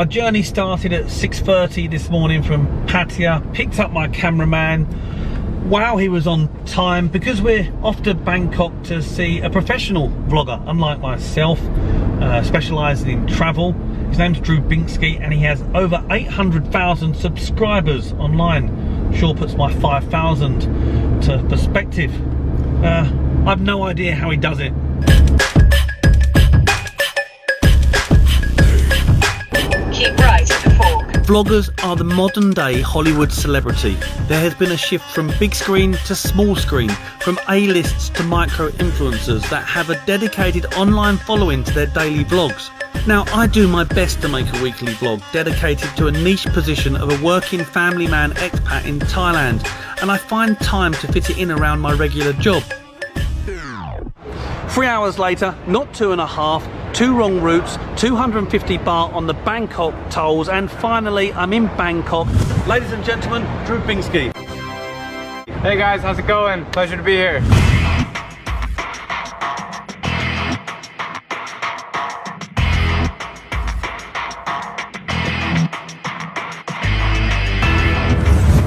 My journey started at 6:30 this morning from Pattaya, picked up my cameraman. Wow, he was on time because we're off to Bangkok to see a professional vlogger, unlike myself, specialising in travel. His name's Drew Binsky and he has over 800,000 subscribers online. Sure puts my 5,000 to perspective. I've no idea how he does it. Keep right at the fork. Vloggers are the modern day Hollywood celebrity. There has been a shift from big screen to small screen, from A-lists to micro-influencers that have a dedicated online following to their daily vlogs. Now, I do my best to make a weekly vlog dedicated to a niche position of a working family man expat in Thailand, and I find time to fit it in around my regular job. 3 hours later, not 2.5, 2 wrong routes, 250 baht on the Bangkok tolls, and finally I'm in Bangkok. Ladies and gentlemen, Drew Binsky. Hey guys, how's it going? Pleasure to be here.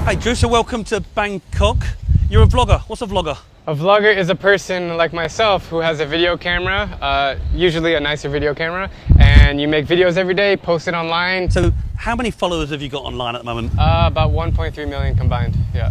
Hey Drew, so welcome to Bangkok. You're a vlogger. What's a vlogger? A vlogger is a person like myself who has a video camera, usually a nicer video camera, and you make videos every day, post it online. So how many followers have you got online at the moment? About 1.3 million combined, yeah.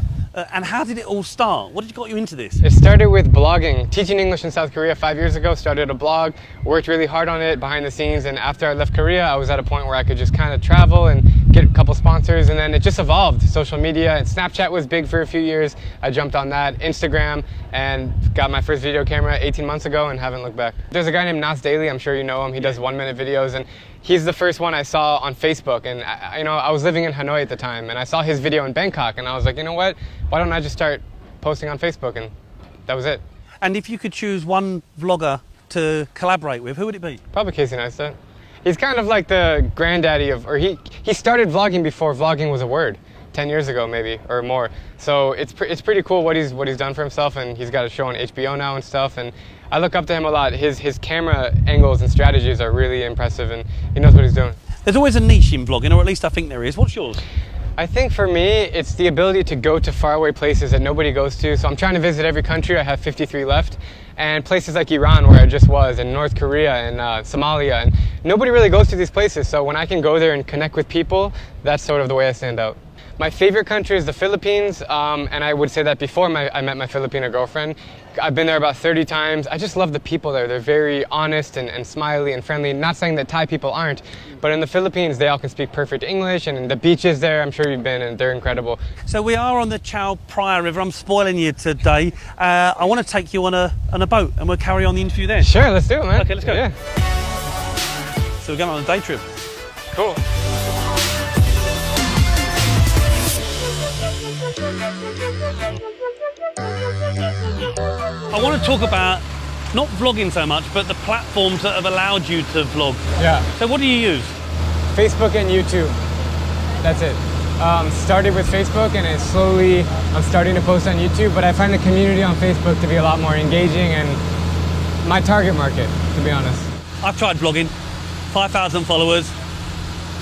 And how did it all start? What got you into this? It started with blogging. Teaching English in South Korea 5 years ago, started a blog, worked really hard on it behind the scenes, and after I left Korea, I was at a point where I could just kind of travel and get a couple sponsors, and then it just evolved. Social media and Snapchat was big for a few years. I jumped on that, Instagram, and got my first video camera 18 months ago and haven't looked back. There's a guy named Nas Daily, I'm sure you know him. He does 1-minute videos, and he's the first one I saw on Facebook. And I was living in Hanoi at the time, and I saw his video in Bangkok, and I was like, you know what? Why don't I just start posting on Facebook? And that was it. And if you could choose one vlogger to collaborate with, who would it be? Probably Casey Neistat. He's kind of like the granddaddy of, or he started vlogging before vlogging was a word, 10 years ago maybe, or more. So it's pretty cool what he's done for himself, and he's got a show on HBO now and stuff, and I look up to him a lot. His camera angles and strategies are really impressive, and he knows what he's doing. There's always a niche in vlogging, or at least I think there is. What's yours? I think for me, it's the ability to go to faraway places that nobody goes to. So I'm trying to visit every country. I have 53 left. And places like Iran, where I just was, and North Korea, and Somalia, and nobody really goes to these places. So when I can go there and connect with people, that's sort of the way I stand out. My favorite country is the Philippines, and I would say that before I met my Filipino girlfriend. I've been there about 30 times. I just love the people there. They're very honest and smiley and friendly. Not saying that Thai people aren't, but in the Philippines, they all can speak perfect English, and the beaches there, I'm sure you've been, and they're incredible. So we are on the Chao Phraya River. I'm spoiling you today. I want to take you on a boat, and we'll carry on the interview there. Sure, let's do it, man. Okay, let's go. Yeah. So we're going on a day trip. Cool. I want to talk about not vlogging so much, but the platforms that have allowed you to vlog. Yeah. So what do you use? Facebook and YouTube. That's it. Started with Facebook, and I'm starting to post on YouTube, but I find the community on Facebook to be a lot more engaging and my target market, to be honest. I've tried vlogging, 5,000 followers,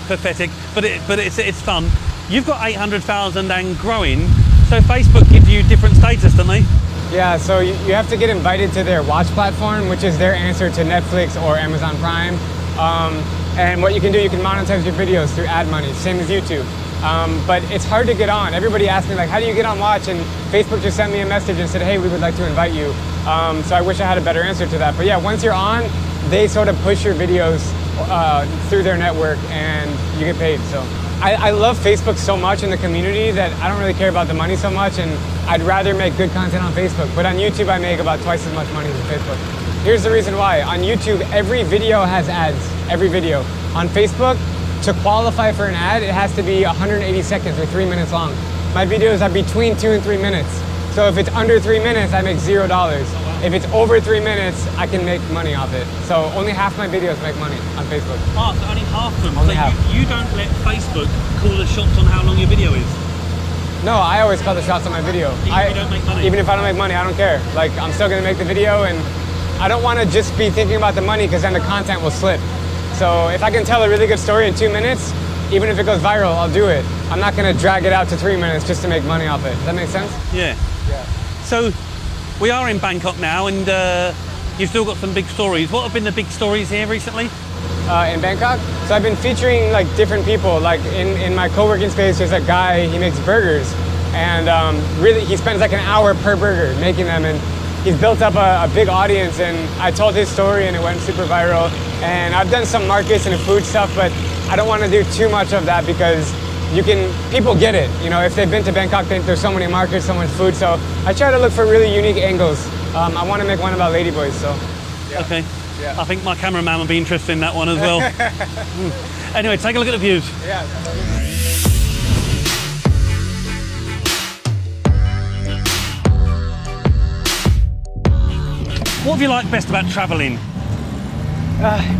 pathetic, but it's fun. You've got 800,000 and growing, so Facebook gives you different status, don't they? Yeah, so you have to get invited to their watch platform, which is their answer to Netflix or Amazon Prime. And what you can do, you can monetize your videos through ad money, same as YouTube. But it's hard to get on. Everybody asks me, like, how do you get on Watch? And Facebook just sent me a message and said, hey, we would like to invite you. So I wish I had a better answer to that. But yeah, once you're on, they sort of push your videos through their network and you get paid. So I love Facebook so much in the community that I don't really care about the money so much, and I'd rather make good content on Facebook. But on YouTube, I make about twice as much money as Facebook. Here's the reason why. On YouTube, every video has ads, every video. On Facebook, to qualify for an ad, it has to be 180 seconds or 3 minutes long. My videos are between 2 and 3 minutes. So if it's under 3 minutes, I make $0. If it's over 3 minutes, I can make money off it. So only half my videos make money on Facebook. Oh, so only half of them. Only so half. You don't let Facebook call the shots on how long your video is? No, I always call the shots on my video. Even if you don't make money? Even if I don't make money, I don't care. Like, I'm still gonna make the video, and I don't wanna just be thinking about the money, because then the content will slip. So if I can tell a really good story in 2 minutes, even if it goes viral, I'll do it. I'm not gonna drag it out to 3 minutes just to make money off it. Does that make sense? Yeah. Yeah. So we are in Bangkok now, and you've still got some big stories. What have been the big stories here recently? In Bangkok. So I've been featuring like different people. Like in my co-working space, there's a guy, he makes burgers. And really, he spends like an hour per burger making them. And he's built up a big audience. And I told his story and it went super viral. And I've done some markets and food stuff, but I don't want to do too much of that because people get it. You know, if they've been to Bangkok, there's so many markets, so much food. So I try to look for really unique angles. I want to make one about ladyboys, so. Yeah. Okay. Yeah. I think my cameraman will be interested in that one as well. Anyway, take a look at the views. Yeah. What have you liked best about traveling?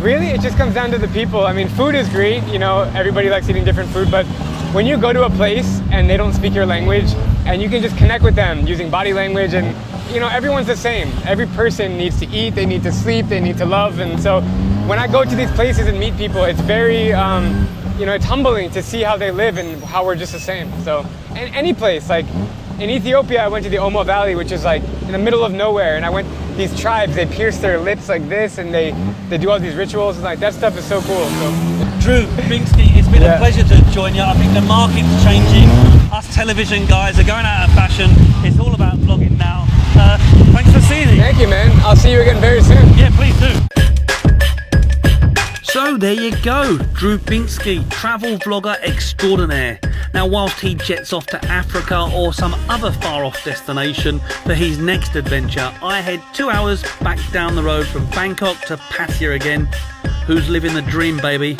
Really, it just comes down to the people. I mean, food is great, you know, everybody likes eating different food, but when you go to a place and they don't speak your language and you can just connect with them using body language, and you know, everyone's the same. Every person needs to eat, they need to sleep, they need to love. And so when I go to these places and meet people, it's very, you know, it's humbling to see how they live and how we're just the same. So, and any place, like in Ethiopia, I went to the Omo Valley, which is like in the middle of nowhere. And I went, these tribes, they pierce their lips like this and they do all these rituals. And like that stuff is so cool. So. Drew Binsky, it's been a pleasure to join you. I think the market's changing. Us television guys are going out of fashion. It's all about vlogging now. Thanks for seeing me. Thank you, man. I'll see you again very soon. Yeah, please do. So there you go, Drew Binsky, travel vlogger extraordinaire. Now whilst he jets off to Africa or some other far off destination for his next adventure, I head 2 hours back down the road from Bangkok to Pattaya again. Who's living the dream, baby?